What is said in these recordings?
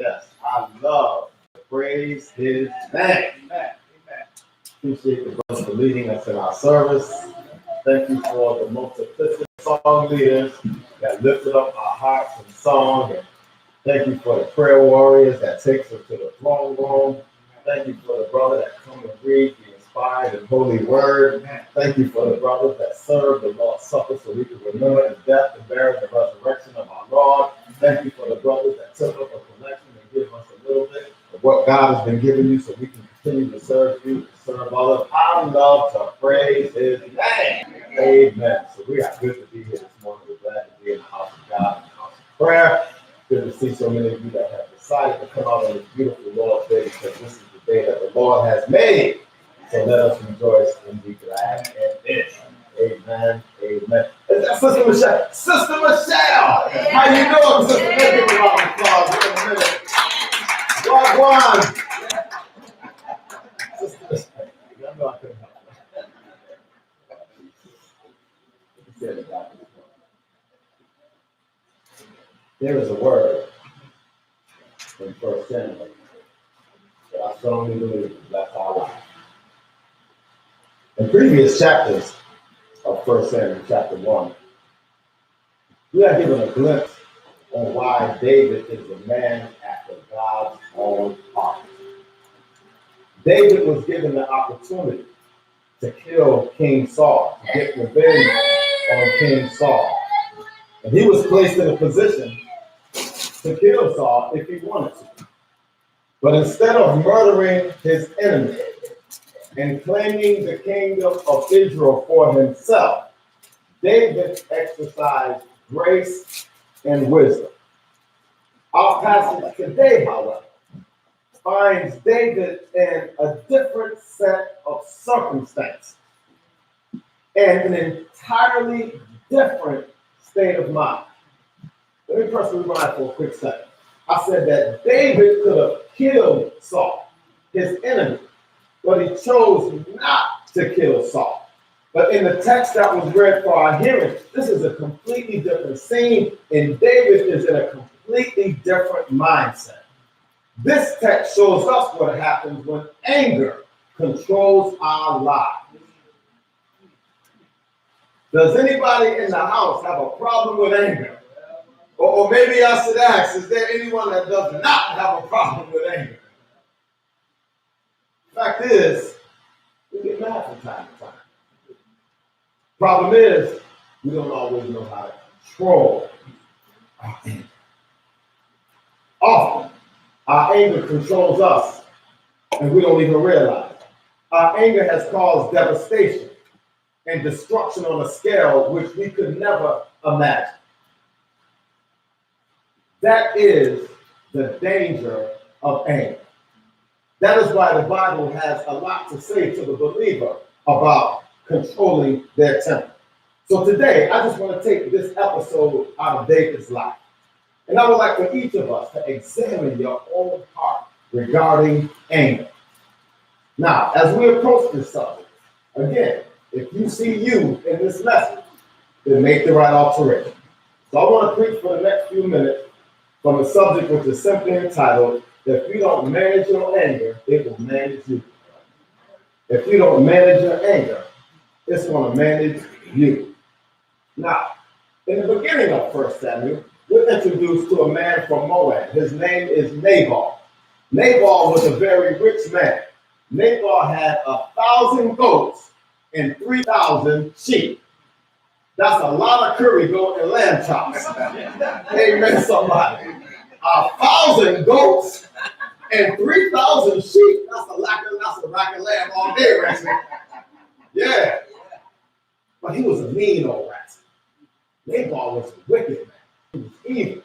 Yes, I love to praise his name. Amen. Appreciate the brothers for leading us in our service. Thank you for the multiplicity song leaders that lifted up our hearts in song. And thank you for the prayer warriors that takes us to the throne room. Thank you for the brother that come and read the inspired and holy word. Thank you for the brothers that serve the Lord's Supper so we can remember the death, the burial, and the resurrection of our Lord. Thank you for the brothers that took up a collection and give us a little bit of what God has been giving you so we can continue to serve you, to serve others. I love to praise his name. Amen. So we are good to be here this morning. We're glad to be in the house of God, in the house of prayer. Good to see so many of you that have decided to come out on this beautiful Lord's Day because this is the day that the Lord has made. So let us rejoice and be glad in it. Amen. Amen. Is that Sister Michelle? Sister Michelle! How you doing, Sister? Let's give a round of applause. Wait a minute. Wagwan! Sister Michelle. I know I couldn't help it. There is a word in 1 Samuel that I strongly believe that's our life. In previous chapters of 1 Samuel chapter 1, we are given a glimpse on why David is a man after God's own heart. David was given the opportunity to kill King Saul, to get revenge on King Saul. And he was placed in a position to kill Saul if he wanted to. But instead of murdering his enemy and claiming the kingdom of Israel for himself, David exercised grace and wisdom. Our passage today, however, finds David in a different set of circumstances and an entirely different state of mind. Let me press rewind for a quick second. I said that David could have killed Saul, his enemy, but he chose not to kill Saul. But in the text that was read for our hearing, this is a completely different scene, and David is in a completely different mindset. This text shows us what happens when anger controls our lives. Does anybody in the house have a problem with anger? Or maybe I should ask, is there anyone that does not have a problem with anger? Fact is, we get mad from time to time. Problem is, we don't always know how to control our anger. Often, our anger controls us, and we don't even realize it. Our anger has caused devastation and destruction on a scale which we could never imagine. That is the danger of anger. That is why the Bible has a lot to say to the believer about controlling their temper. So today, I just want to take this episode out of David's life. And I would like for each of us to examine your own heart regarding anger. Now, as we approach this subject, again, if you see you in this message, then make the right alteration. So I want to preach for the next few minutes from a subject which is simply entitled, if you don't manage your anger, it will manage you. If you don't manage your anger, it's going to manage you. Now, in the beginning of 1 Samuel, we're introduced to a man from Moab. His name is Nabal. Nabal was a very rich man. Nabal had 1,000 goats and 3,000 sheep. That's a lot of curry goat and lamb chops. Amen, somebody. 1,000 goats and 3,000 sheep. That's a rack of lamb all day, right? Yeah. But he was a mean old rat. Nabal was a wicked man. He was evil.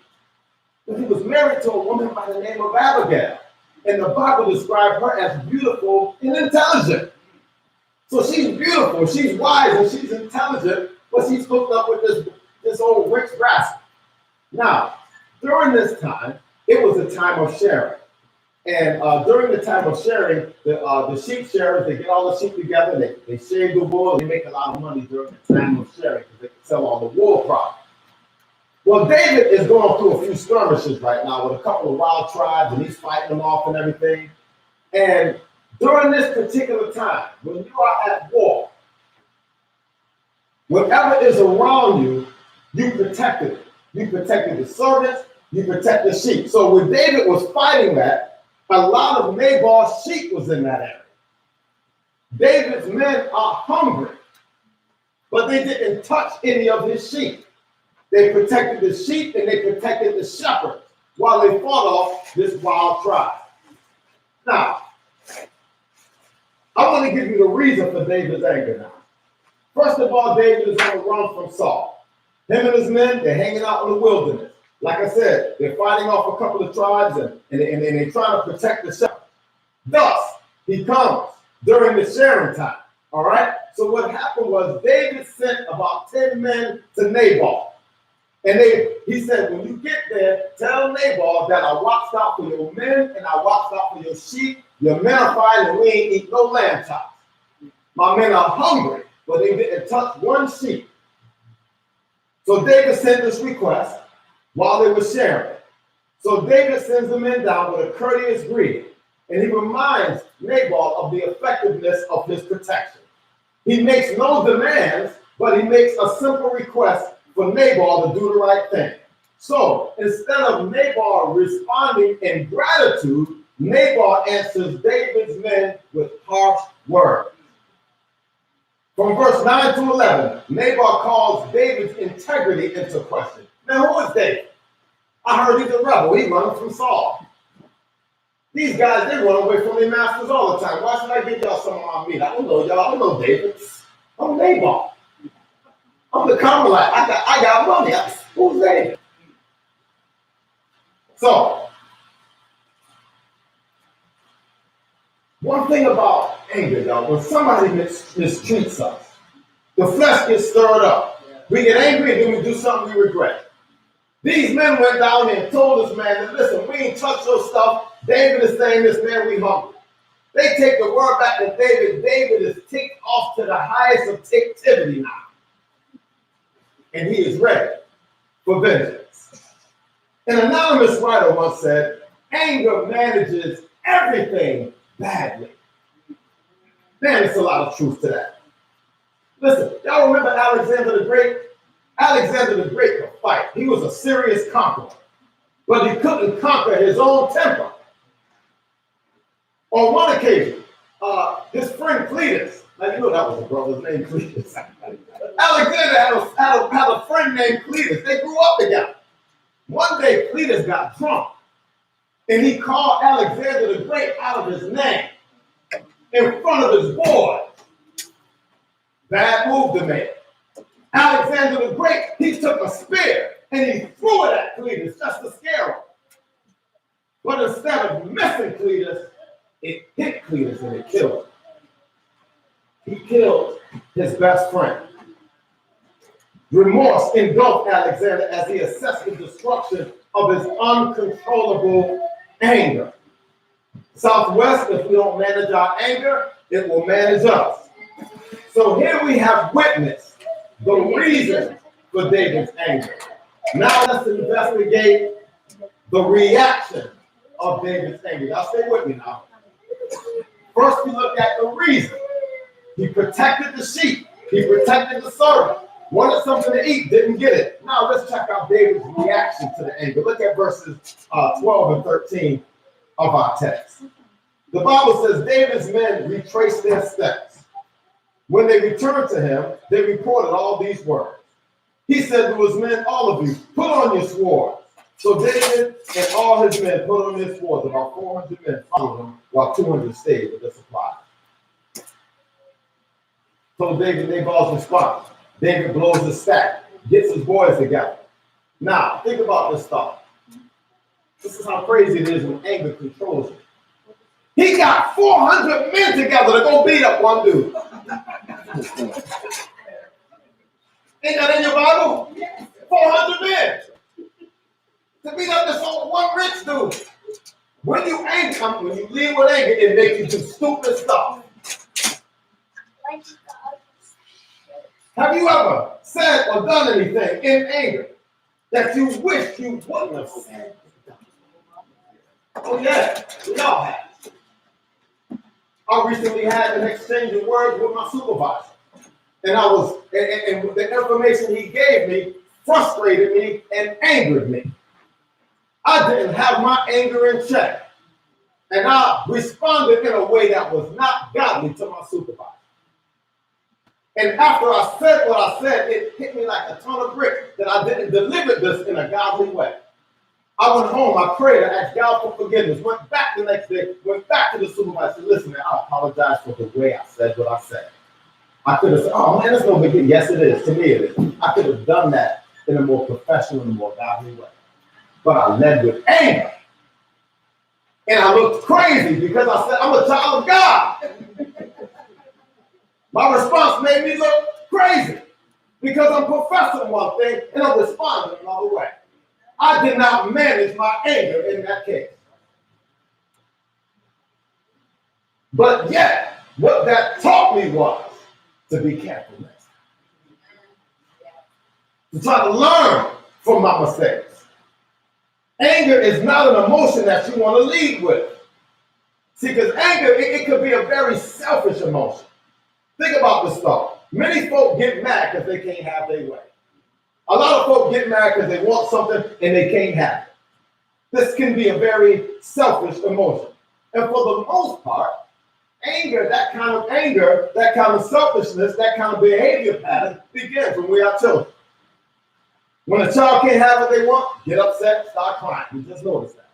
But he was married to a woman by the name of Abigail. And the Bible described her as beautiful and intelligent. So she's beautiful, she's wise, and she's intelligent, but she's hooked up with this old rich rascal. Now, during this time, it was a time of sharing. And during the time of sharing, the sheep sharers, they get all the sheep together, they shave the wool, they make a lot of money during the time of sharing because they can sell all the wool products. Well, David is going through a few skirmishes right now with a couple of wild tribes, and he's fighting them off and everything. And during this particular time, when you are at war, whatever is around you, you protected it. You protected the servants, you protected the sheep. So when David was fighting that, a lot of Nabal's sheep was in that area. David's men are hungry, but they didn't touch any of his sheep. They protected the sheep and they protected the shepherds while they fought off this wild tribe. Now, I want to give you the reason for David's anger now. First of all, David is on the run from Saul. Him and his men, they're hanging out in the wilderness. Like I said, they're fighting off a couple of tribes and they're trying to protect the shepherd. Thus, he comes during the sharing time. All right? So what happened was David sent about 10 men to Nabal. And he said, when you get there, tell Nabal that I watched out for your men and I watched out for your sheep. Your men are fine and we ain't eat no lamb chops. My men are hungry, but they didn't touch one sheep. So David sent this request while they were sharing. So David sends the men down with a courteous greeting, and he reminds Nabal of the effectiveness of his protection. He makes no demands, but he makes a simple request for Nabal to do the right thing. So instead of Nabal responding in gratitude, Nabal answers David's men with harsh words. From verse 9 to 11, Nabal calls David's integrity into question. Now, who is David? I heard he's a rebel. He runs from Saul. These guys, they run away from their masters all the time. Why should I give y'all some of my meat? I don't know y'all. I don't know David. I'm Nabal. I'm the Carmelite. I got money. Who's David? So, one thing about anger, y'all, when somebody mistreats us, the flesh gets stirred up. We get angry and then we do something we regret. These men went down there and told this man that, listen, we ain't touched your stuff. David is saying this, man, we hungry. They take the word back to David. David is ticked off to the highest of ticktivity now. And he is ready for vengeance. An anonymous writer once said, anger manages everything badly. Man, there's a lot of truth to that. Listen, y'all remember Alexander the Great? Alexander the Great could fight. He was a serious conqueror, but he couldn't conquer his own temper. On one occasion, his friend Cletus, now you know that was a brother's name, Cletus. Alexander had a friend named Cletus. They grew up together. One day, Cletus got drunk, and he called Alexander the Great out of his name in front of his boys. Bad move to make. Alexander the Great, he took a spear and he threw it at Cletus just to scare him. But instead of missing Cletus, it hit Cletus and it killed him. He killed his best friend. Remorse engulfed Alexander as he assessed the destruction of his uncontrollable anger. Southwest, if we don't manage our anger, it will manage us. So here we have witnessed the reason for David's anger. Now let's investigate the reaction of David's anger. Now stay with me now. First we look at the reason. He protected the sheep. He protected the servant. Wanted something to eat, didn't get it. Now let's check out David's reaction to the anger. Look at verses 12 and 13 of our text. The Bible says David's men retraced their steps. When they returned to him, they reported all these words. He said to his men, all of you, put on your swords. So David and all his men put on their swords. About 400 men followed him, while 200 stayed with the supply. So David, Nabal's response. David blows his staff, gets his boys together. Now, think about this thought. This is how crazy it is when anger controls you. He got 400 men together to go beat up one dude. Ain't that in your Bible? 400 men to beat up this one rich dude. When you lead with anger, it makes you do stupid stuff. Have you ever said or done anything in anger that you wish you wouldn't have said. Oh yeah, we all have. I recently had an exchange of words with my supervisor. And the information he gave me frustrated me and angered me. I didn't have my anger in check. And I responded in a way that was not godly to my supervisor. And after I said what I said, it hit me like a ton of bricks that I didn't deliver this in a godly way. I went home, I prayed, I asked God for forgiveness, went back the next day, went back to the supervisor, said, listen, man, I apologize for the way I said what I said. I could have said, oh man, that's no big deal. Yes, it is. To me, it is. I could have done that in a more professional and more godly way. But I led with anger. And I looked crazy because I said, I'm a child of God. My response made me look crazy because I'm professing one thing and I'm responding another way. I did not manage my anger in that case. But yet, what that taught me was to be careful next time. To try to learn from my mistakes. Anger is not an emotion that you want to lead with. See, because anger, it could be a very selfish emotion. Think about this thought. Many folk get mad because they can't have their way. A lot of folk get mad because they want something and they can't have it. This can be a very selfish emotion. And for the most part, anger, that kind of selfishness, that kind of behavior pattern begins when we are children. When a child can't have what they want, get upset, start crying. You just noticed that.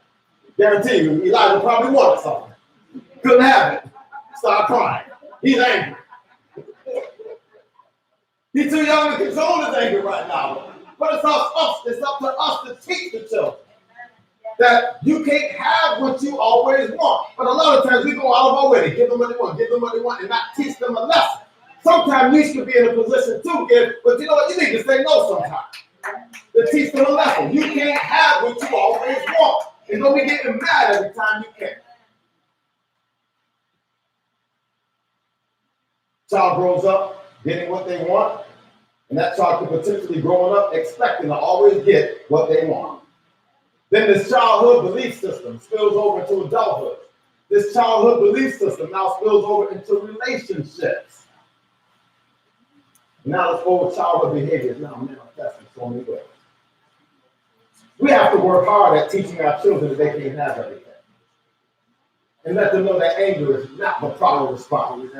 Guarantee you, Elijah probably wanted something. Couldn't have it. Start crying. He's angry. He's too young to control his anger right now. But it's up to us to teach the children that you can't have what you always want. But a lot of times we go out of our way to give them what they want, and not teach them a lesson. Sometimes you should be in a position to give, but you know what? You need to say no sometimes. To teach them a lesson. You can't have what you always want. And don't be getting mad every time you can. Child grows up getting what they want, and that child could potentially growing up expecting to always get what they want. Then this childhood belief system spills over into adulthood. This childhood belief system now spills over into relationships. Now this old childhood behavior is now manifesting so many ways. We have to work hard at teaching our children that they can't have everything. And let them know that anger is not the proper response.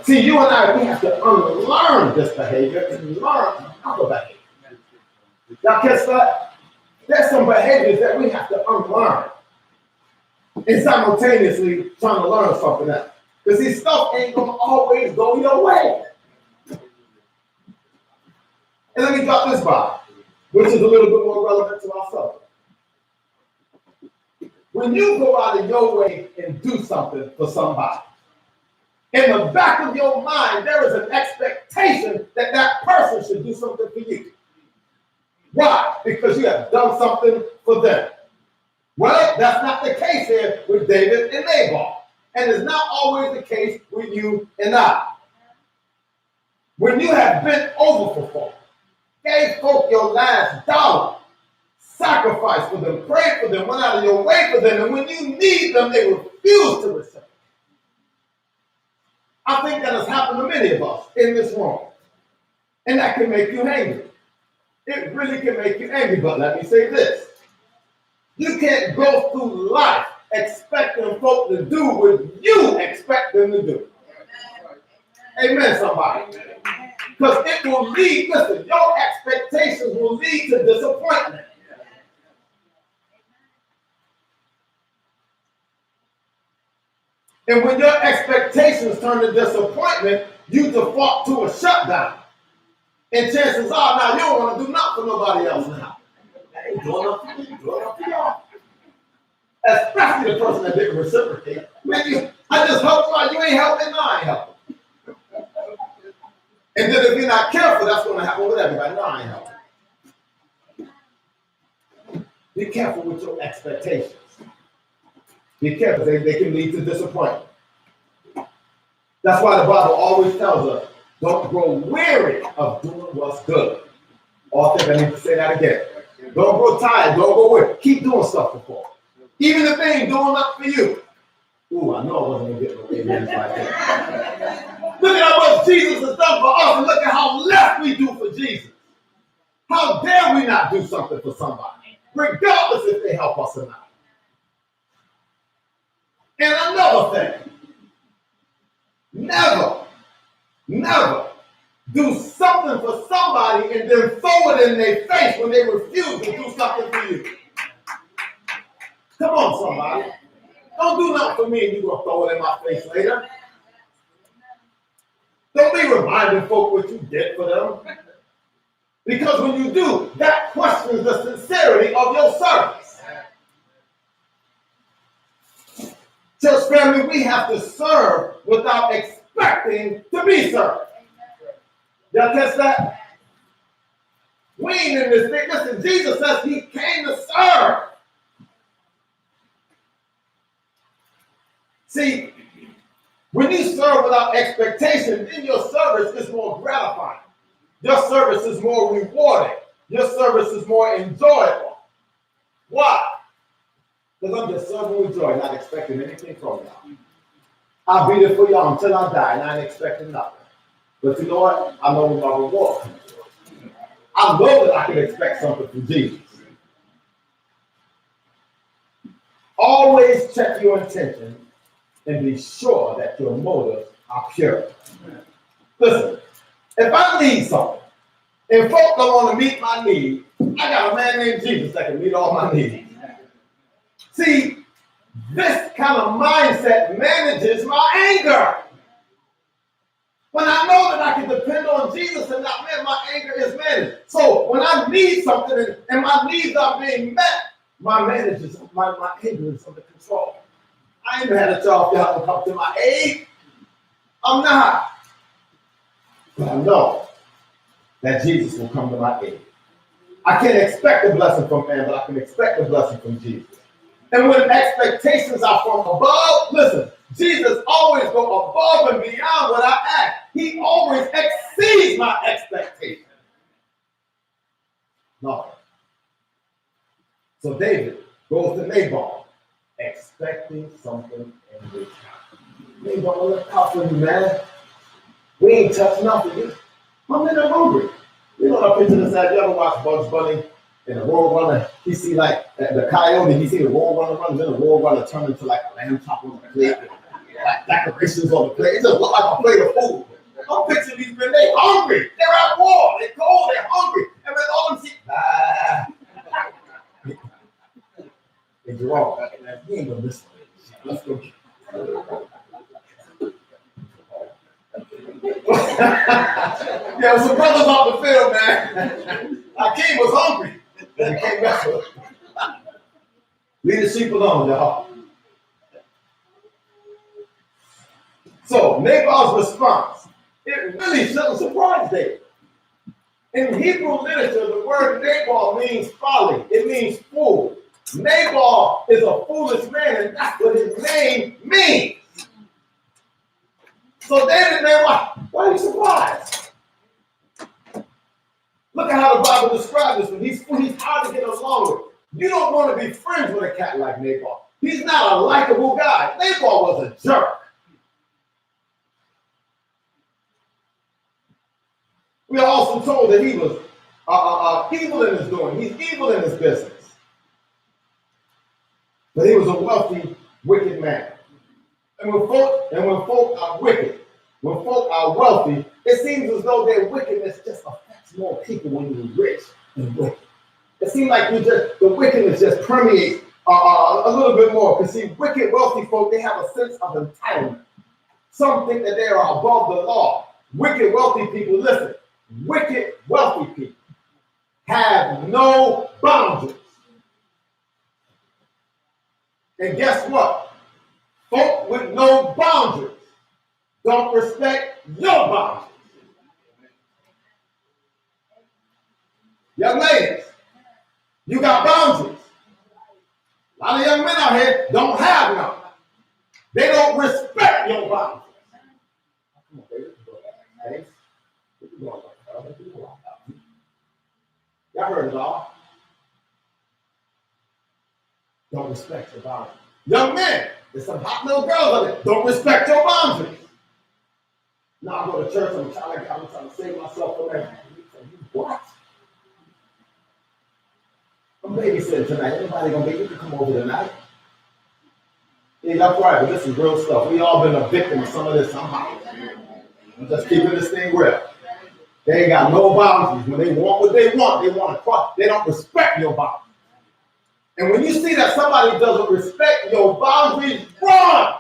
See, you and I, we have to unlearn this behavior and learn other behavior. Y'all catch that? There's some behaviors that we have to unlearn. And simultaneously trying to learn something else. Because see, stuff ain't going to always go your way. And let me drop this by, which is a little bit more relevant to our subject. When you go out of your way and do something for somebody, in the back of your mind, there is an expectation that that person should do something for you. Why? Because you have done something for them. Well, that's not the case here with David and Nabal. And it's not always the case with you and I. When you have bent over for folk, gave folk your last dollar, sacrificed for them, prayed for them, went out of your way for them, and when you need them, they refuse to receive. I think that has happened to many of us in this room. And that can make you angry. It really can make you angry. But let me say this. You can't go through life expecting folk to do what you expect them to do. Amen, somebody. Because it will lead, listen, your expectations will lead to disappointment. And when your expectations turn to disappointment, you default to a shutdown. And chances are now you don't want to do nothing for nobody else now. I ain't doing nothing for y'all. Especially the person that didn't reciprocate. Man, I just helped you, you ain't helping, no, I ain't helping. And then if you're not careful, that's going to happen with everybody. No, I ain't helping. Be careful with your expectations. Be careful, they can lead to disappointment. That's why the Bible always tells us, don't grow weary of doing what's good. Oh, I think I need to say that again. Don't grow tired. Don't go away. Keep doing stuff for folk. Even if they ain't doing nothing for you. Ooh, I know I wasn't going to get no amens like that. Look at how much Jesus has done for us, and look at how less we do for Jesus. How dare we not do something for somebody, regardless if they help us or not. And another thing, never do something for somebody and then throw it in their face when they refuse to do something for you. Come on, somebody. Don't do nothing for me and you're going to throw it in my face later. Don't be reminding folk what you did for them. Because when you do, that questions the sincerity of your service. Church family, we have to serve without expecting to be served. Y'all catch that? We ain't in this thing. Listen, Jesus says he came to serve. See, when you serve without expectation, then your service is more gratifying. Your service is more rewarding. Your service is more enjoyable. Why? Because I'm just serving with joy, not expecting anything from y'all. I'll be there for y'all until I die, and I ain't expecting nothing. But you know what? I know my reward. I know that I can expect something from Jesus. Always check your intention and be sure that your motives are pure. Listen, if I need something, and folk don't want to meet my need, I got a man named Jesus that can meet all my needs. See, this kind of mindset manages my anger. When I know that I can depend on Jesus and not man, my anger is managed. So when I need something and my needs are being met, my anger is under control. I ain't had a job y'all to come to my aid. I'm not. But I know that Jesus will come to my aid. I can't expect a blessing from man, but I can expect a blessing from Jesus. And when expectations are from above, listen, Jesus always goes above and beyond what I ask. He always exceeds my expectations. No. So David goes to Nabal, expecting something in return. Nabal, look out for you, man. We ain't touched nothing. My men are hungry. You know that picture that said, you ever watch Bugs Bunny and the Road Runner? He see like the coyote, he see the Road Runner run, then the Road Runner turn into like a lamb chop on the plate, like decorations on the plate. It just look like a plate of food. I'm picturing these men, they hungry. They're at war. They're cold, they're hungry. And then all of them see, hey, Jerome, you ain't gonna listen. Let's go. Yeah, some brothers off the field, man. Hakeem was hungry. And he came back. Leave the sheep alone, y'all. So Nabal's response, it really shouldn't surprise David. In Hebrew literature, the word Nabal means folly. It means fool. Nabal is a foolish man, and that's what his name means. So David, man, why are you surprised? Look at how the Bible describes this one. He's hard to get along with. You don't want to be friends with a cat like Nabal. He's not a likable guy. Nabal was a jerk. We are also told that he was evil in his doing. He's evil in his business. But he was a wealthy, wicked man. And when folk are wicked, when folk are wealthy, it seems as though their wickedness just affects more people when you're rich and wicked. It seems like the wickedness just permeates a little bit more. Because see, wicked, wealthy folk, they have a sense of entitlement. Some think that they are above the law. Wicked, wealthy people, listen, wicked, wealthy people have no boundaries. And guess what? Folk with no boundaries don't respect your boundaries. Young ladies, you got boundaries. A lot of young men out here don't have none. They don't respect your boundaries. Come on, baby. Y'all heard it all. don't respect your boundaries. Young men, there's some hot little girls out there, don't respect your boundaries. Now I go to church, I'm trying to save myself from that. What? I'm babysitting tonight. Anybody gonna be? You can come over tonight. Yeah, that's right, but this is real stuff. We all been a victim of some of this somehow. I'm just keeping this thing real. They ain't got no boundaries. When they want what they want to cross. They don't respect your boundaries. And when you see that somebody doesn't respect your boundaries, run!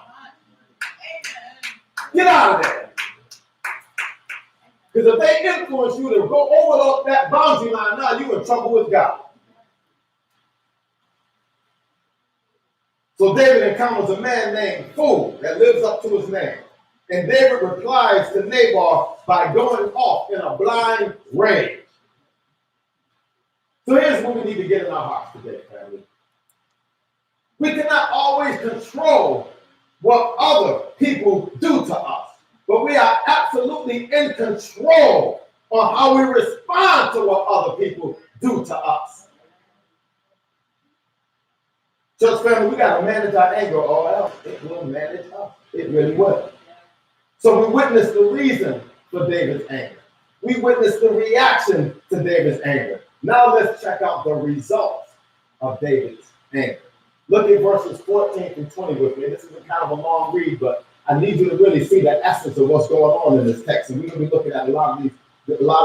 Get out of there. Because if they influence you to go over that boundary line, now you're in trouble with God. So David encounters a man named Fool that lives up to his name. And David replies to Nabal by going off in a blind rage. So here's what we need to get in our hearts today, family. We cannot always control what other people do to us, but we are absolutely in control on how we respond to what other people do to us. Church family, we got to manage our anger, or else it will manage us. It really will. So we witness the reason for David's anger. We witness the reaction to David's anger. Now let's check out the results of David's anger. Look at verses 14 through 20 with me. This is a kind of a long read, but I need you to really see the essence of what's going on in this text. And we're going to be looking at a lot of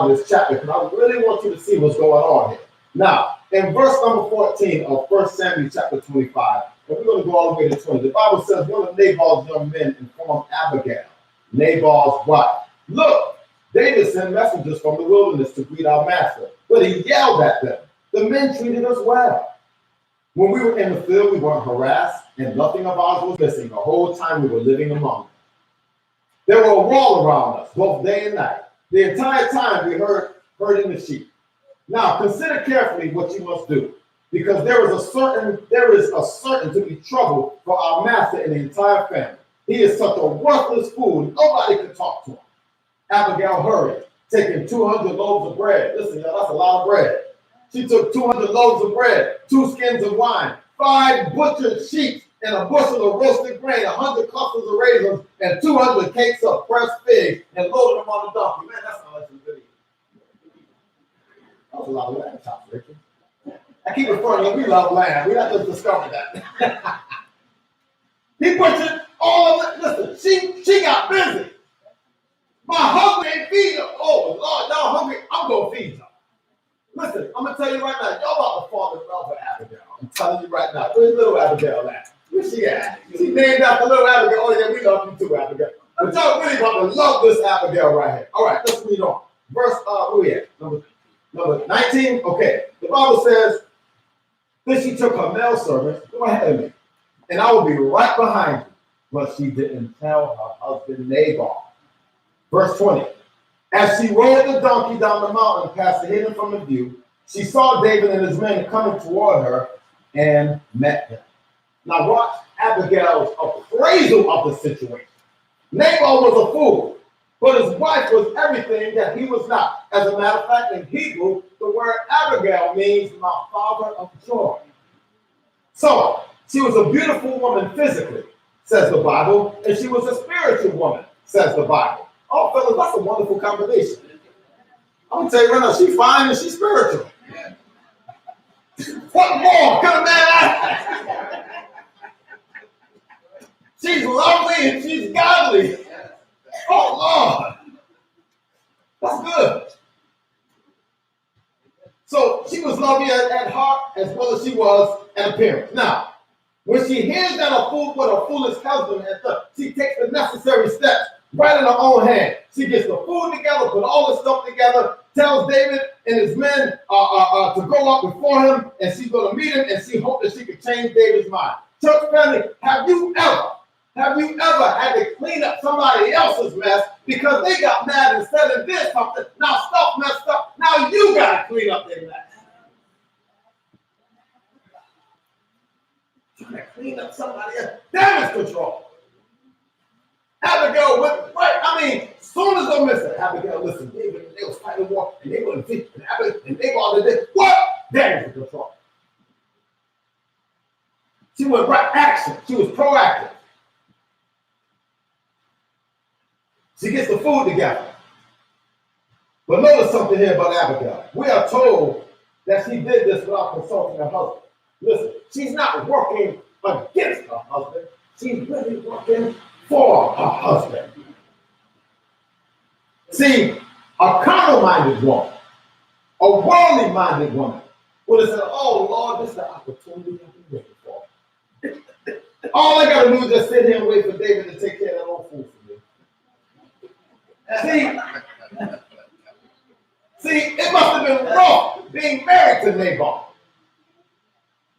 this chapter, because I really want you to see what's going on here. Now, in verse number 14 of 1 Samuel chapter 25, and we're going to go all the way to 20, the Bible says one of Nabal's young men informed Abigail, Nabal's wife, "Look, David sent messengers from the wilderness to greet our master, but he yelled at them. The men treated us well. When we were in the field, we weren't harassed, and nothing of ours was missing the whole time we were living among them. There were a wall around us, both day and night. The entire time we herding the sheep. Now consider carefully what you must do, because there is a certain to be trouble for our master and the entire family. He is such a worthless fool, nobody can talk to him." Abigail hurried, taking 200 loaves of bread. Listen, y'all, that's a lot of bread. She took 200 loaves of bread, 2 skins of wine, 5 butchered sheep, and a bushel of roasted grain, 100 clusters of raisins, and 200 cakes of pressed figs, and loaded them on the donkey. Man, that's not like some good eating. That was a lot of lamb chops, Richard. I keep referring to we love lamb. We not just discovered that. He butchered all of it. Listen, she got busy. My hungry ain't feed her. Oh, Lord, y'all hungry? I'm going to feed y'all. Listen, I'm going to tell you right now, y'all about to fall in love with Abigail. I'm telling you right now. Where's little Abigail at? Where's she at? She named after little Abigail. Oh, yeah, we love you too, Abigail. But y'all really about to love this Abigail right here. All right, let's read on. Verse, where we at? Number 19? Okay. The Bible says, "Then she took her male servants, go ahead of me, and I will be right behind you." But she didn't tell her husband Nabal. Verse 20. As she rode the donkey down the mountain past hidden from the view, she saw David and his men coming toward her and met them. Now watch Abigail's appraisal of the situation. Nabal was a fool, but his wife was everything that he was not. As a matter of fact, in Hebrew, the word Abigail means my father of joy. So she was a beautiful woman physically, says the Bible, and she was a spiritual woman, says the Bible. Oh, fellas, that's a wonderful combination. I'm gonna tell you right now, she's fine and she's spiritual. What more could a man ask? She's lovely and she's godly. Oh, Lord. That's good. So she was lovely at heart as well as she was at appearance. Now, when she hears that a fool with a foolish husband has done, she takes the necessary steps right in her own hand. She gets the food together, put all the stuff together, tells David and his men to go up before him, and she's going to meet him, and she hoped that she could change David's mind. Church family, have you ever had to clean up somebody else's mess because they got mad instead of did something? Now stuff messed up. Now you got to clean up their mess. Trying to clean up somebody else. Damage control. Abigail went right. I mean, as soon as they missed it, Abigail, listen, David, they was fighting war, and they wouldn't fit, and they all did what? Damage control. She went right action. She was proactive. She gets the food together. But notice something here about Abigail. We are told that she did this without consulting her husband. Listen, she's not working against her husband. She's really working for her husband. See, a carnal-minded woman, a worldly-minded woman, would have said, oh, Lord, this is the opportunity I've been waiting for. All I got to do is just sit here and wait for David to take care of that old food for me. See, it must have been rough being married to Nabal.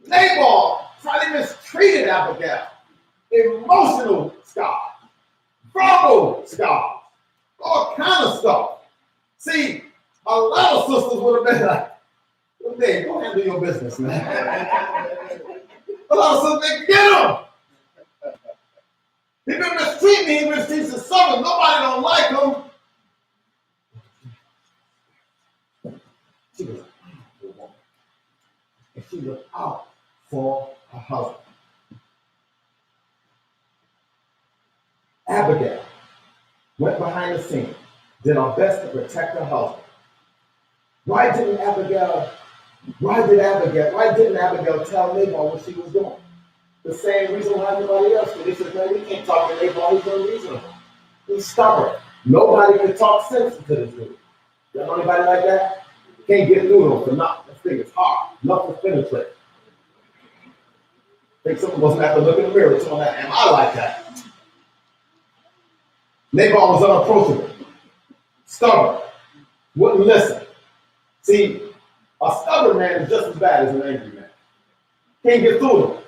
Nabal probably mistreated Abigail. Emotional scars, verbal scars, all kind of stuff. See, a lot of sisters would have been like, well, Dave, go handle your business, man. A lot of sisters, get him. He been mistreating me, he mistreats his son. Nobody don't like him. She was a woman. And she was out for her husband. Abigail went behind the scene, did her best to protect her husband. Why didn't Abigail tell Nabal what she was doing? The same reason why everybody else did. They said, man, we can't talk to Nabal, he's unreasonable. He's stubborn. Nobody can talk sense to this dude. You know anybody like that? Can't get through them for nothing. This thing is hard. Nothing penetrates. I think someone was going to have to look in the mirror and tell that, am I like that? Nabal was unapproachable, stubborn, wouldn't listen. See, a stubborn man is just as bad as an angry man. Can't get through them.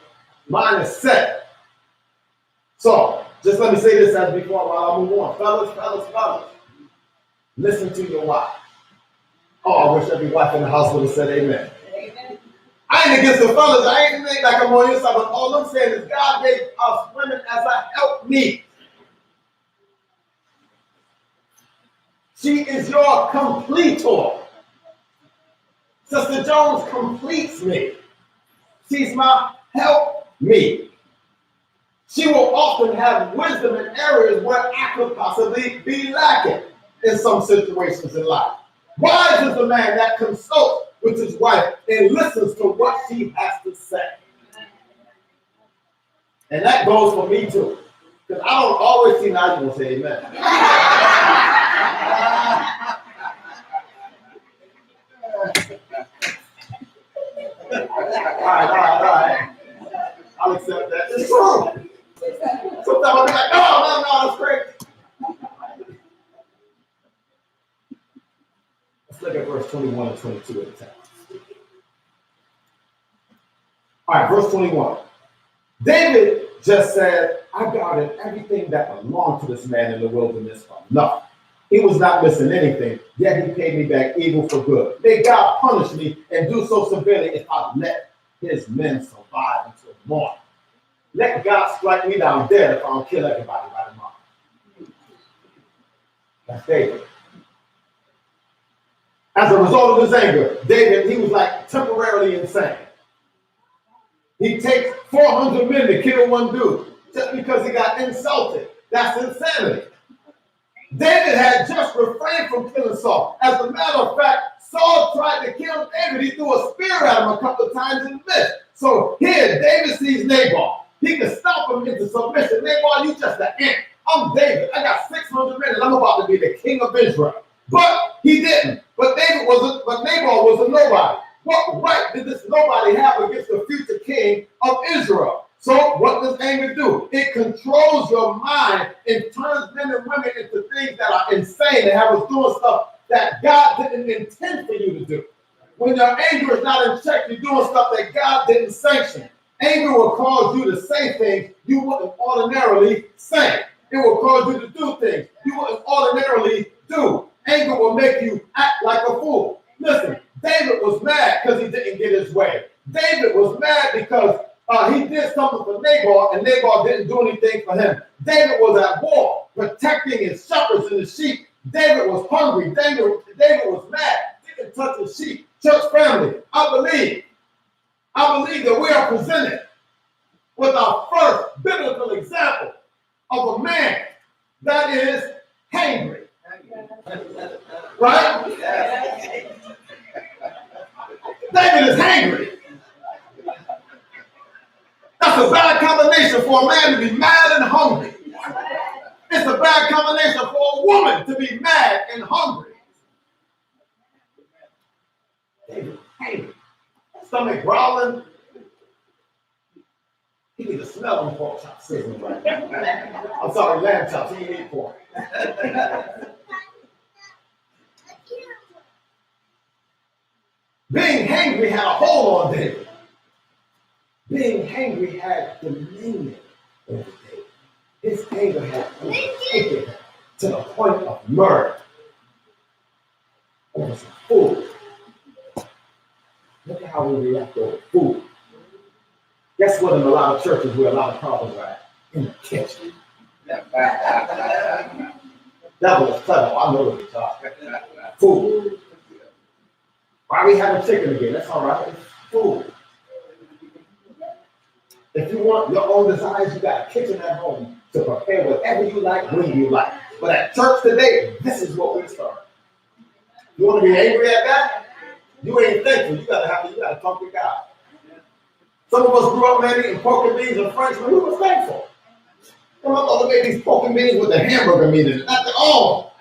Mind is set. So, just let me say this as before while I move on. Fellas, listen to your wife. Oh, I wish every wife in the house would have said amen. Amen. I ain't against the fellas. I ain't like I'm on your side, but all I'm saying is God gave us women as a helpmeet. She is your completor. Sister Jones completes me. She's my helpmeet. She will often have wisdom in areas where I could possibly be lacking in some situations in life. Wise is the man that consults with his wife and listens to what she has to say. And that goes for me too. Because I don't always see now you will say amen. All right. I'll accept that. It's true. Sometimes I'll be like, no, that's great. Let's look at verse 21 and 22 at the time. All right, verse 21. David just said, I guarded everything that belonged to this man in the wilderness for nothing. He was not missing anything, yet he paid me back evil for good. May God punish me and do so severely if I let his men survive until morning. Let God strike me down dead if I don't kill everybody by tomorrow. That's David. As a result of his anger, David, he was like temporarily insane. He takes 400 men to kill one dude just because he got insulted. That's insanity. David had just refrained from killing Saul. As a matter of fact, Saul tried to kill David. He threw a spear at him a couple of times and missed. So here, David sees Nabal. He can stop him into submission. Nabal, you just an ant. I'm David. I got 600 men and I'm about to be the king of Israel. But he didn't. But Nabal was a nobody. What right did this nobody have against the future king of Israel? So what does anger do? It controls your mind and turns men and women into things that are insane and have us doing stuff that God didn't intend for you to do. When your anger is not in check, you're doing stuff that God didn't sanction. Anger will cause you to say things you wouldn't ordinarily say. It will cause you to do things you wouldn't ordinarily do. Anger will make you act like a fool. Listen, David was mad because he didn't get his way. David was mad because he did something for Nabal, and Nabal didn't do anything for him. David was at war, protecting his shepherds and his sheep. David was hungry. David was mad. Didn't touch his sheep. Church family, I believe that we are presented with our first biblical example of a man that is hangry. Right? David is hangry. That's a bad combination for a man to be mad and hungry. It's a bad combination for a woman to be mad and hungry. David, hangry. Stomach growling. He need to smell them pork chops sizzling right now. I'm sorry, lamb chops. He ain't eat pork. Being hangry had a hold on David. Being hangry had dominion over David. His anger had overtaken him to the point of murder over some food. Look at how we react over food. Guess what? In a lot of churches where a lot of problems are at? In the kitchen. That was clever. I know what you're talking about. Food. Why are we having chicken again? That's all right. It's food. If you want your own desires, you got a kitchen at home to prepare whatever you like, when you like. But at church today, this is what we start. You want to be angry at that? You ain't thankful. You gotta talk to God. Some of us grew up, man, eating pork and beans and French, but we was thankful. Some of us made these pork and beans with the hamburger meat in it. Not the all.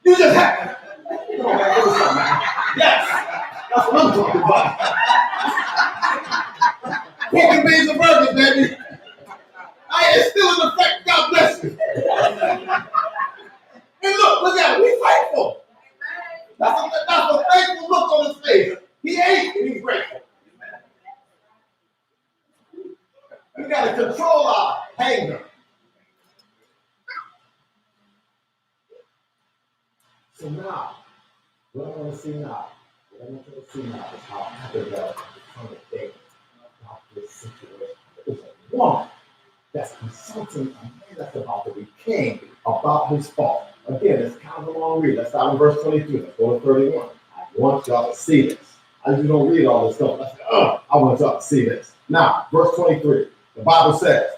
You just have. Come on, man, do something, man. Yes, that's what I'm talking about. Pork and beans and burgers, baby. It's still in effect. God bless you. And look at him. He's thankful. That's a thankful look on his face. He ate and he's grateful. We got to control our anger. So now, what I want to see now, is how Abigail conversation about this situation. There's a woman that's consulting a man that's about to be king about his fault. Again, it's kind of a long read. Let's start in verse 22. Let's go to 31. I want y'all to see this. I usually don't read all this stuff. I want y'all to see this. Now, verse 23. The Bible says,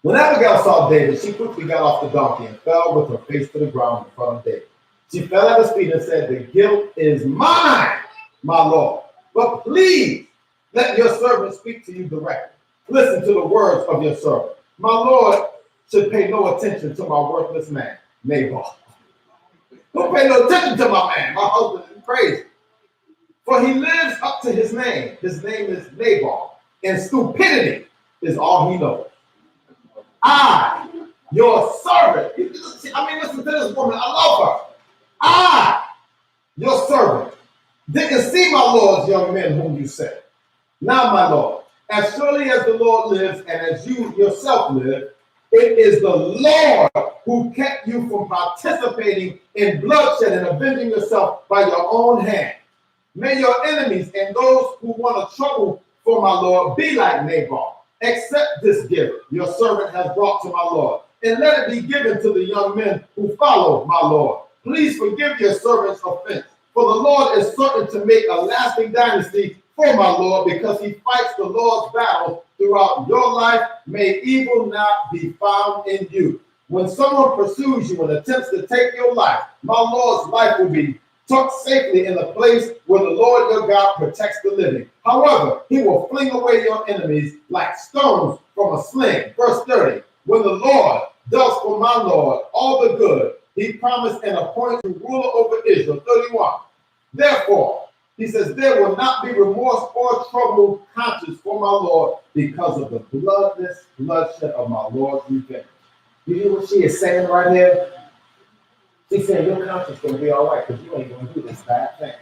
when Abigail saw David, she quickly got off the donkey and fell with her face to the ground in front of David. She fell at his feet and said, the guilt is mine, my Lord. But please let your servant speak to you directly. Listen to the words of your servant. My Lord should pay no attention to my worthless man, Nabal. Don't pay no attention to my man. My husband is crazy. For he lives up to his name. His name is Nabal. And stupidity is all he knows. I, your servant. Listen to this woman. I love her. I, your servant, didn't see my Lord's young men whom you sent. Now, my Lord, as surely as the Lord lives and as you yourself live, it is the Lord who kept you from participating in bloodshed and avenging yourself by your own hand. May your enemies and those who want to trouble for my Lord be like Nabal. Accept this gift your servant has brought to my Lord, and let it be given to the young men who follow my Lord. Please forgive your servant's offense, for the Lord is certain to make a lasting dynasty for my Lord, because he fights the Lord's battles throughout your life. May evil not be found in you. When someone pursues you and attempts to take your life, my Lord's life will be tucked safely in the place where the Lord your God protects the living. However, he will fling away your enemies like stones from a sling. Verse 30, when the Lord does for my Lord all the good he promised and appointed ruler over Israel. 31, therefore, he says, there will not be remorse or troubled conscience for my Lord because of the bloodless bloodshed of my Lord's revenge. You hear what she is saying right here? She's saying your conscience is going to be all right because you ain't going to do this bad thing.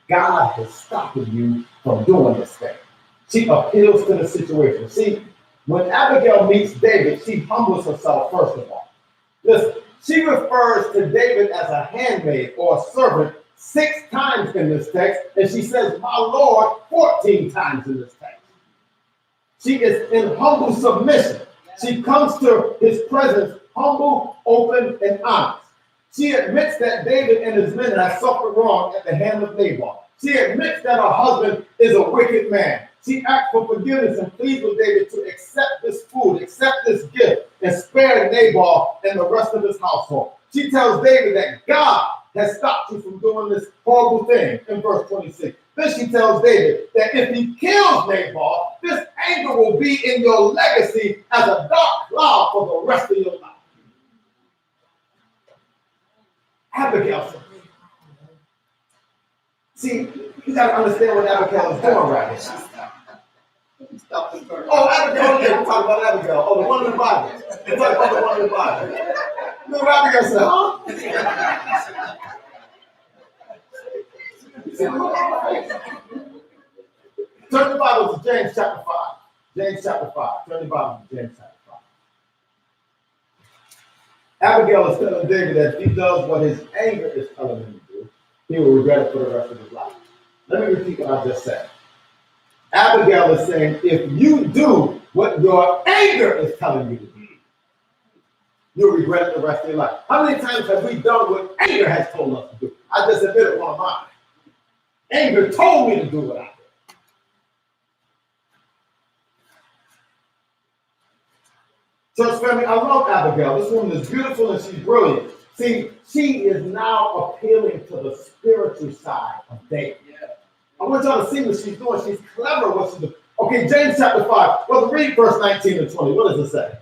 God is stopping you from doing this thing. She appeals to the situation. See, when Abigail meets David, she humbles herself first of all. Listen, she refers to David as a handmaid or a servant 6 times in this text, and she says, my Lord, 14 times in this text. She is in humble submission. She comes to his presence humble, open, and honest. She admits that David and his men have suffered wrong at the hand of Nabal. She admits that her husband is a wicked man. She asked for forgiveness and pleads with David to accept this food, accept this gift, and spare Nabal and the rest of his household. She tells David that God has stopped you from doing this horrible thing in verse 26. Then she tells David that if he kills Nabal, this anger will be in your legacy as a dark cloud for the rest of your life. Abigail said, see, you got to understand what Abigail is doing right here. Oh, Abigail, yeah, we're talking about Abigail. Oh, the one in the Bible. We're talking about the one in the Bible. Remember Abigail said, huh? Turn the Bible to James chapter 5. James chapter 5. Turn the Bible to James chapter 5. Abigail is telling David that if he does what his anger is telling him to do, he will regret it for the rest of his life. Let me repeat what I just said. Abigail is saying, if you do what your anger is telling you to do, you'll regret it the rest of your life. How many times have we done what anger has told us to do? I just admitted one of mine. Anger told me to do what I did. Church family, I love Abigail. This woman is beautiful and she's brilliant. See, she is now appealing to the spiritual side of David. I want y'all to see what she's doing. She's clever what she's doing. Okay, James chapter 5. Well, read verse 19 and 20. What does it say?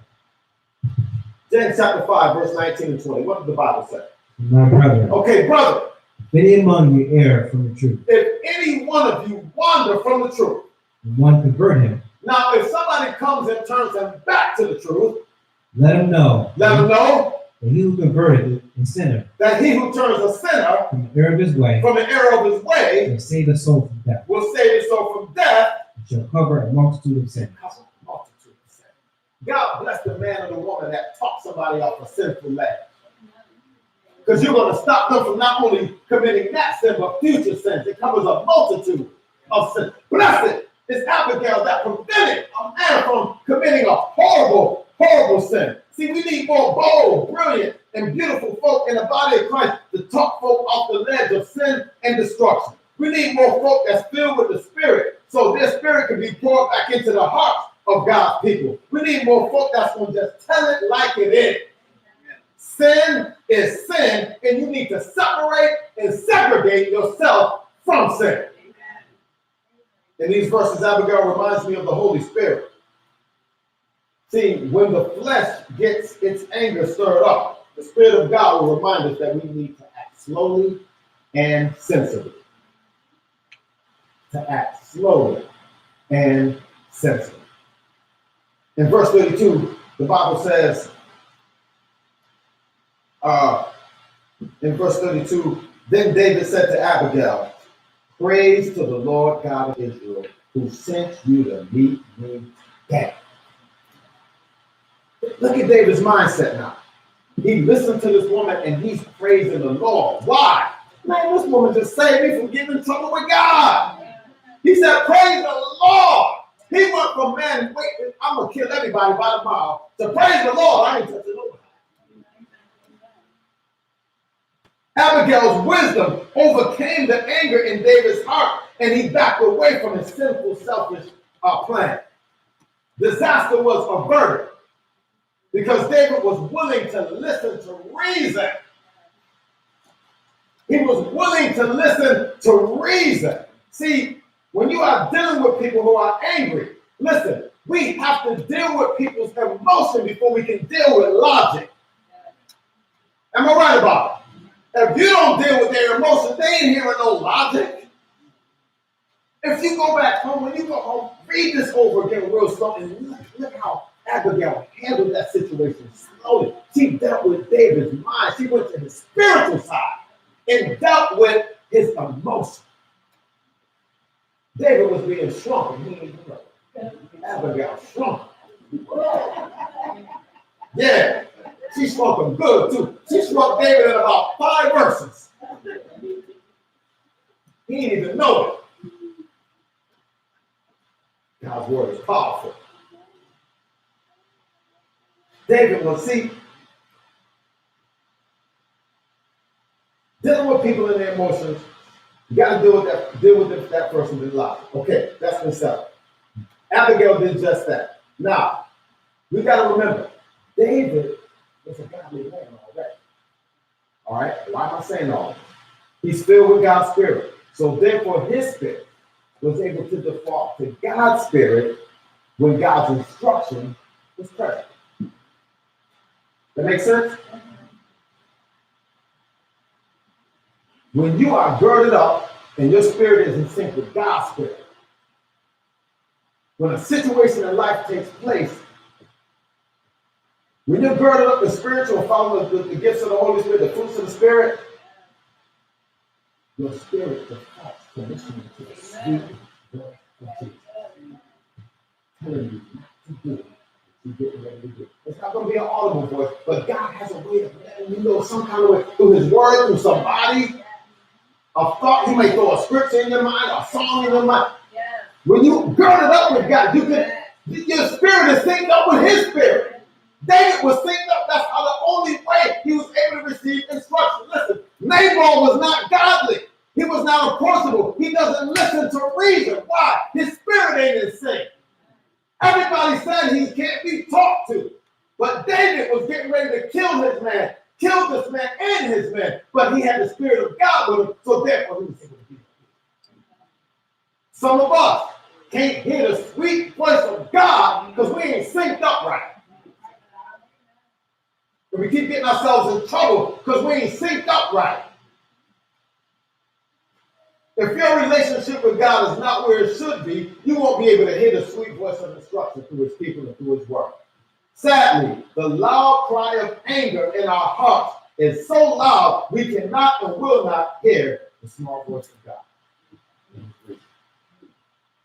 James chapter 5, verse 19 and 20. What does the Bible say? My brother. Okay, brother. If any among you err from the truth, if any one of you wander from the truth, and one convert him, now if somebody comes and turns him back to the truth, let him know that he who converted a sinner, that he who turns a sinner from the error of his way, will save a soul from death, will save his soul from death, and shall cover a multitude of sins. God bless the man or the woman that talks somebody off a sinful leg. Because you're going to stop them from not only committing that sin, but future sins. It covers a multitude of sins. Blessed is Abigail that prevented a man from committing a horrible, horrible sin. See, we need more bold, brilliant, and beautiful folk in the body of Christ to talk folk off the ledge of sin and destruction. We need more folk that's filled with the Spirit, so their spirit can be poured back into the hearts of God's people. We need more folk that's going to just tell it like it is. Sin is sin, and you need to separate and segregate yourself from sin. In these verses, Abigail reminds me of the Holy Spirit. See, when the flesh gets its anger stirred up, the Spirit of God will remind us that we need to act slowly and sensibly. To act slowly and sensibly. In verse 32, the Bible says, in verse 32, then David said to Abigail, praise to the Lord God of Israel, who sent you to meet me today. Look at David's mindset now. He listened to this woman and he's praising the Lord. Why? Man, this woman just saved me from getting in trouble with God. He said, praise the Lord. He went from, man, wait, I'm going to kill everybody by tomorrow, to praise the Lord. I ain't touching nobody. Abigail's wisdom overcame the anger in David's heart, and he backed away from his sinful, selfish plan. Disaster was averted because David was willing to listen to reason. He was willing to listen to reason. See, when you are dealing with people who are angry, listen, we have to deal with people's emotion before we can deal with logic. Am I right about it? If you don't deal with their emotions, they ain't hearing no logic. If you go back home, when you go home, read this over again real slow and look how Abigail handled that situation slowly. She dealt with David's mind. She went to his spiritual side and dealt with his emotion. David was being shrunk, and he didn't know. Abigail shrunk. Yeah. She shrunk him good, too. She shrunk David in about 5 verses. He didn't even know it. God's word is powerful. David was, see, dealing with people and their emotions, you got to deal with that person's life. Okay, that's been settled. Abigail did just that. Now, we got to remember, David was a godly man already. All right? Why am I saying all this? He's filled with God's Spirit. So therefore, his spirit was able to default to God's Spirit when God's instruction was present. That makes sense? When you are girded up and your spirit is in sync with God's Spirit, when a situation in life takes place, when you're girded up in spiritual, following the gifts of the Holy Spirit, the fruits of the Spirit, your spirit defaults to listening to the sweet voice of Jesus. Telling you not to do what you're getting ready to do. It's not going to be an audible voice, but God has a way of letting you know some kind of way through his word, through somebody, a thought. He may throw a scripture in your mind, a song in your mind. When you gird it up with God, your spirit is synced up with his spirit. David was synced up. That's how the only way he was able to receive instruction. Listen, Nabal was not godly. He was not approachable. He doesn't listen to reason. Why? His spirit ain't in sync. Everybody said he can't be talked to. But David was getting ready to kill this man and his men. But he had the Spirit of God with him, so therefore he was able to be. Some of us can't hear the sweet voice of God because we ain't synced up right. And we keep getting ourselves in trouble because we ain't synced up right. If your relationship with God is not where it should be, you won't be able to hear the sweet voice of instruction through his people and through his word. Sadly, the loud cry of anger in our hearts is so loud we cannot and will not hear the small voice of God.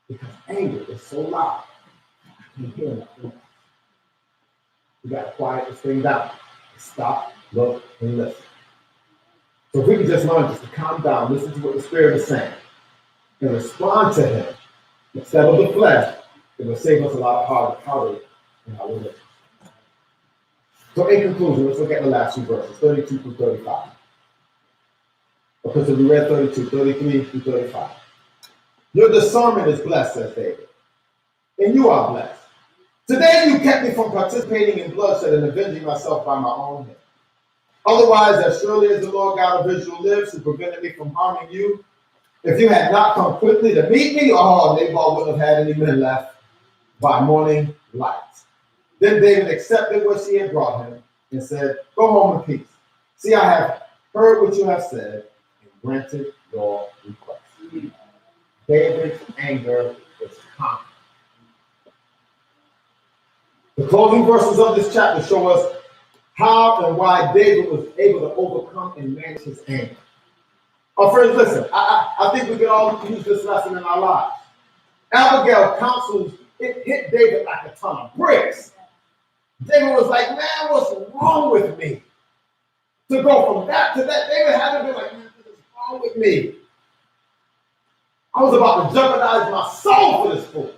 Because anger is so loud, you can't hear nothing. You got to quiet this thing down. Stop, look, and listen. So if we can just learn just to calm down, listen to what the Spirit is saying, and respond to him instead of the flesh, it will save us a lot of heartache in our religion. So in conclusion, let's look at the last few verses, 32 through 35. Because we read 32, 33 through 35. Your discernment is blessed, says David, and you are blessed. Today you kept me from participating in bloodshed and avenging myself by my own hand. Otherwise, as surely as the Lord God of Israel lives, who prevented me from harming you, if you had not come quickly to meet me, Nabal wouldn't have had any men left by morning light. Then David accepted what she had brought him and said, go home in peace. See, I have heard what you have said and granted your request. David's anger is conquered. The closing verses of this chapter show us how and why David was able to overcome and manage his anger. Oh, friends, listen, I think we can all use this lesson in our lives. Abigail counsels, it hit David like a ton of bricks. David was like, man, what's wrong with me? To go from that to that, David had to be like, man, what's wrong with me? I was about to jeopardize my soul for this fool.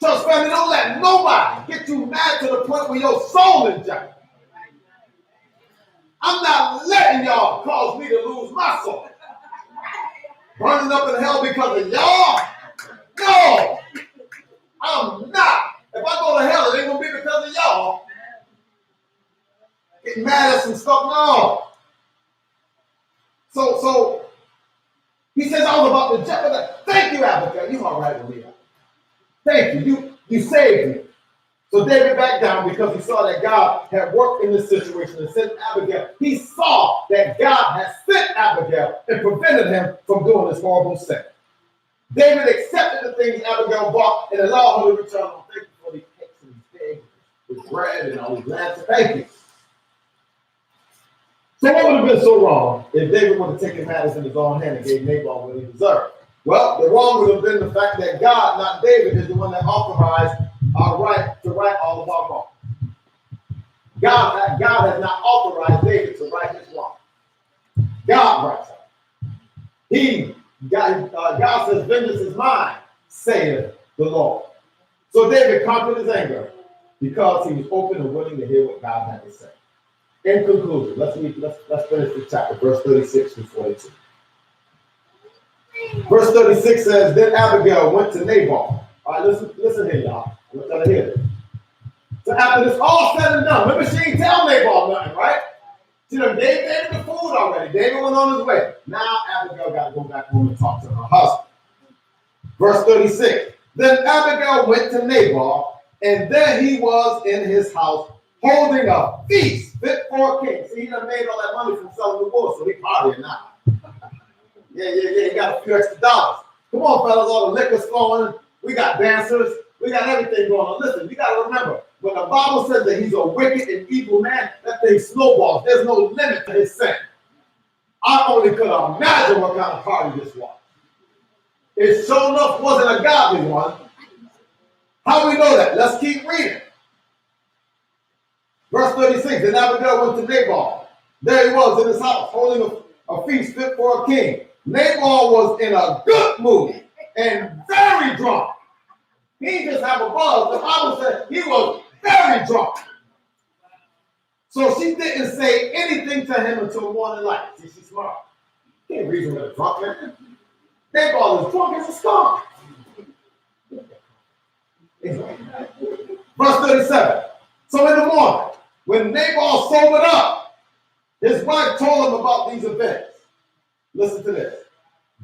Church family, don't let nobody get you mad to the point where your soul is jeopardy. I'm not letting y'all cause me to lose my soul. Burning up in hell because of y'all? No, I'm not. If I go to hell, it ain't gonna be because of y'all. Getting mad at some stuff, no. So he says I was about to jeopardize. Thank you, Abigail. You all right with me? Thank you. You saved me. So David backed down because he saw that God had worked in this situation and sent Abigail. He saw that God had sent Abigail and prevented him from doing this horrible sin. David accepted the things Abigail brought and allowed her to return home. Thank you for these cakes and these eggs, with bread and all these lambs. Thank you. So what would have been so wrong if David would have taken matters in his own hand and gave Nabal what he deserved? Well, the wrong would have been the fact that God, not David, is the one that authorized our right to right all of our wrong. God has not authorized David to right his wrong. God writes it. God says, vengeance is mine, saith the Lord. So David conquered his anger because he was open and willing to hear what God had to say. In conclusion, let's finish this chapter, verse 36 through 42. Verse 36 says, then Abigail went to Nabal. All right, listen here, y'all. I want y'all to hear this. So after this all said and done, remember she didn't tell Nabal nothing, right? She done gave David the food already. David went on his way. Now Abigail got to go back home and talk to her husband. Verse 36. Then Abigail went to Nabal, and there he was in his house, holding a feast fit for a king. See, he done made all that money from selling the wool, so he partying now. Yeah, he got a few extra dollars. Come on, fellas, all the liquor's flowing. We got dancers. We got everything going on. Listen, you got to remember, when the Bible says that he's a wicked and evil man, that thing snowballs. There's no limit to his sin. I only could imagine what kind of party this was. It sure enough wasn't a godly one. How do we know that? Let's keep reading. Verse 36, then Abigail went to Nabal. There he was in his house, holding a feast fit for a king. Nabal was in a good mood and very drunk. He didn't just have a buzz. The Bible said he was very drunk. So she didn't say anything to him until morning light. See, she's smart. You can't reason with a drunk man. Nabal is drunk as a skunk. Verse 37. So in the morning, when Nabal sobered up, his wife told him about these events. Listen to this.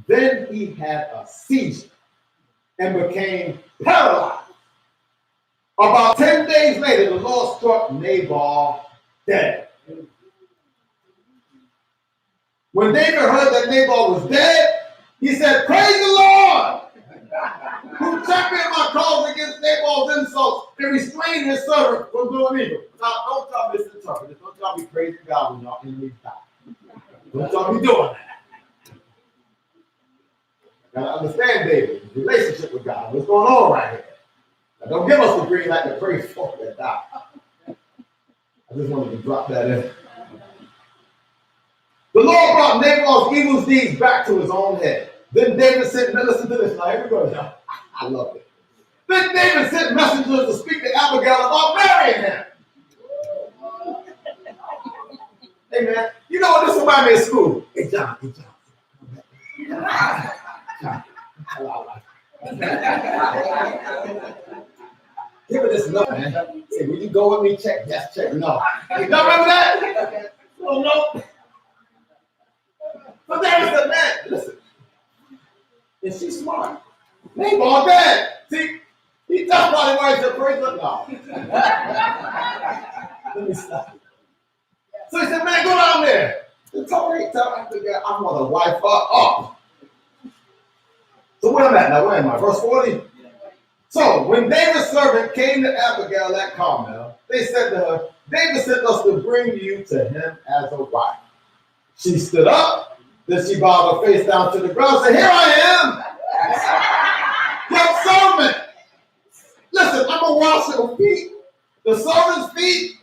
Then he had a seizure and became paralyzed. About 10 days later, the Lord struck Nabal dead. When David heard that Nabal was dead, he said, praise the Lord, who championed my cause against Nabal's insults and restrained his servant from doing evil. Now, don't y'all misinterpret this. Don't y'all be praising God when y'all enemies die. Don't y'all be doing that. Now, understand David's relationship with God. What's going on right here? Now, don't give us the green light to praise folk that die. I just wanted to drop that in. The Lord brought Nabal's evil deeds back to his own head. Then David sent, now listen to this, now here we go, y'all. I love it. Then David sent messengers to speak to Abigail about marrying him. Hey man, you know what this reminds me of school? Hey John. Give it this look, man. Say, will you go with me? Check, yes, check, no. Y'all remember that? Oh no. But there is a man, listen. And she's smart. Nabal dead. See, he just probably wanted to praise the God. Let me stop. So he said, man, go down there. And tell Abigail, I'm going to wipe her up. So where am I now? Where am I? Verse 40? So when David's servant came to Abigail at Carmel, they said to her, David sent us to bring you to him as a wife. She stood up, then she bowed her face down to the ground and said, here I am, your servant. Listen, I'm going to wash your feet, the servant's feet.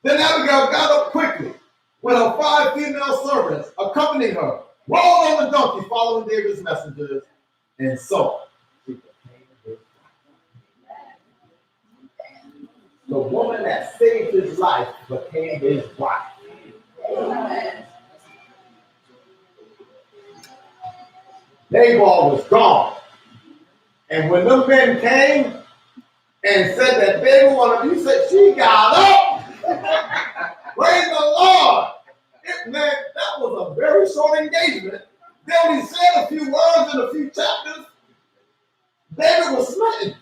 Then Abigail got up quickly with her 5 female servants accompanying her, rolled on the donkey following David's messengers, and so the woman that saved his life became his wife. Nabal was gone. And when them men came and said that David wanted, he said, she got up. Praise the Lord. Man, that was a very short engagement. They only said a few words in a few chapters. David was smitten.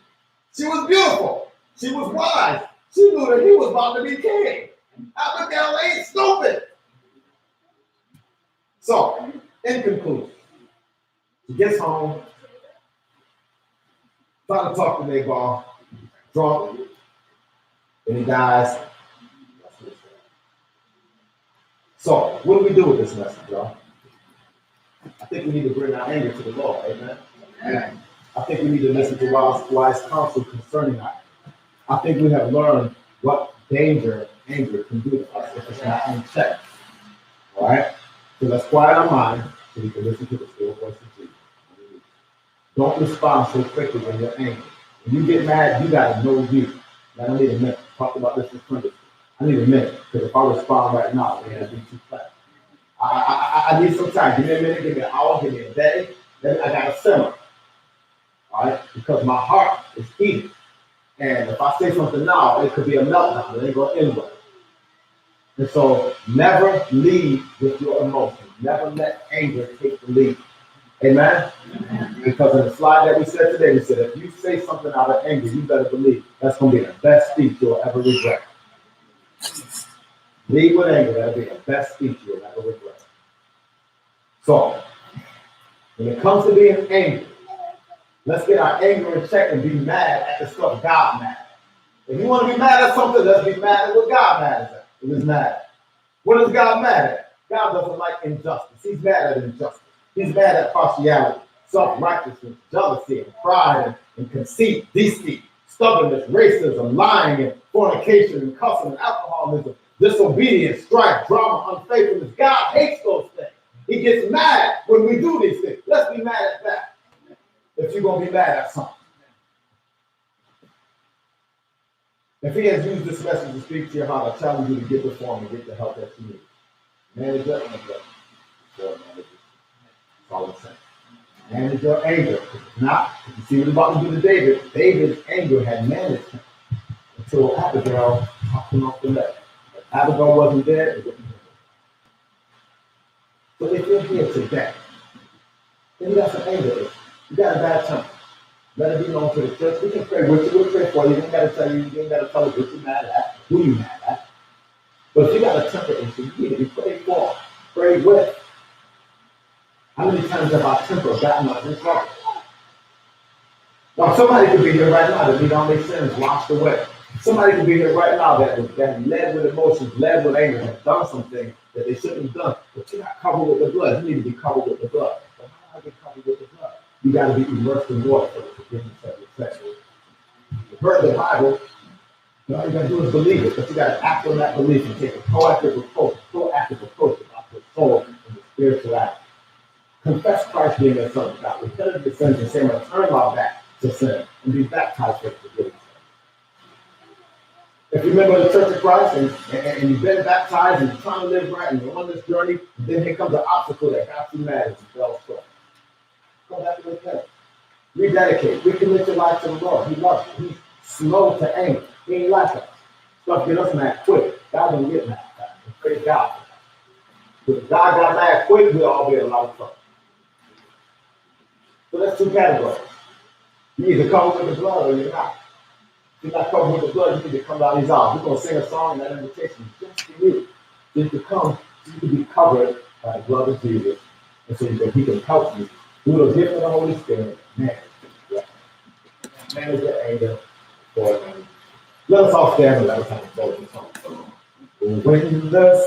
She was beautiful. She was wise. She knew that he was about to be king. Abigail ain't stupid. So, in conclusion, he gets home, trying to talk to Nabal, drunk, and he dies. So, what do we do with this message, y'all? I think we need to bring our anger to the Lord, amen? Amen. I think we need to listen to wise counsel concerning that. I think we have learned what anger can do to us if it's not in check. All right? So let's quiet our mind so we can listen to the still voice of Jesus. Don't respond so quickly when you're angry. When you get mad, you got to know you. I don't need a minute. Talk about this in front of you. I need a minute, because if I respond right now, it's going to be too fast. I need some time. Give me a minute, give me an hour, give me a day. Then I gotta simmer, all right? Because my heart is heated. And if I say something now, it could be a meltdown. It ain't going anywhere. And so never lead with your emotions. Never let anger take the lead. Amen? Because in the slide that we said today, we said if you say something out of anger, you better believe that's going to be the best speech you'll ever regret. Lead with anger, that'll be the best speech you'll ever regret. So, when it comes to being angry, let's get our anger in check and be mad at the stuff God mad at. If you want to be mad at something, let's be mad at what God mad at. It is mad. What is God mad at? God doesn't like injustice. He's mad at injustice. He's mad at partiality, self-righteousness, jealousy, and pride, and conceit, deceit, stubbornness, racism, lying, and fornication, and cussing, and alcoholism, disobedience, strife, drama, unfaithfulness. God hates those things. He gets mad when we do these things. Let's be mad at that. If you're going to be mad at something. If he has used this message to speak to your heart, I challenge you to get before him and get the help that you need. Manage your anger. That's all I'm saying. Manage your anger. If not, if you see what he's about to do to David, David's anger had managed him until Abigail knocked him off the leg. If Abigail wasn't there, it wouldn't happen. So if you're here today, then you got some anger issues. You got a bad temper. Let it be known to the church. We can pray with you. We'll pray for you. You ain't got to tell you. You ain't got to tell us what you're mad at, who you mad at. But if you got a temper issue, you need to be prayed for, prayed with. How many times have our temper gotten us in trouble? Now, somebody could be here right now that need all their sins washed away. Somebody could be here right now that led with emotions, led with anger, have done something that they shouldn't have done. But you're not covered with the blood. You need to be covered with the blood. But how do I get covered with the blood? You got to be immersed in water for the forgiveness of your sins. You've heard the Bible. All you got to do is believe it, but you got to act on that belief and take a proactive approach about your soul and your spiritual act. Confess Christ being your son of God. Repent of your sins and say, I'm going to turn my back to sin and be baptized for forgiveness. If you remember the Church of Christ and you've been baptized and you're trying to live right and you're on this journey, and then here comes an obstacle that got you mad as you fell short. Go back to repent. Rededicate. Recommit your life to the Lord. He loves you. He's slow to anger. He ain't like us. Stuff get us mad quick. God don't get mad. Praise God. If God got mad quick, we'll all be in a lot of trouble. So that's two categories. You either cover with the blood or you're not. If you're not covered with the blood, you need to come out of these arms. We're going to sing a song and that invitation just for you. So you can come, so you can be covered by the blood of Jesus. And so that he can help you through the gift of the Holy Spirit. Manage your anger for him. Let us all stand and let us have a closing song. When the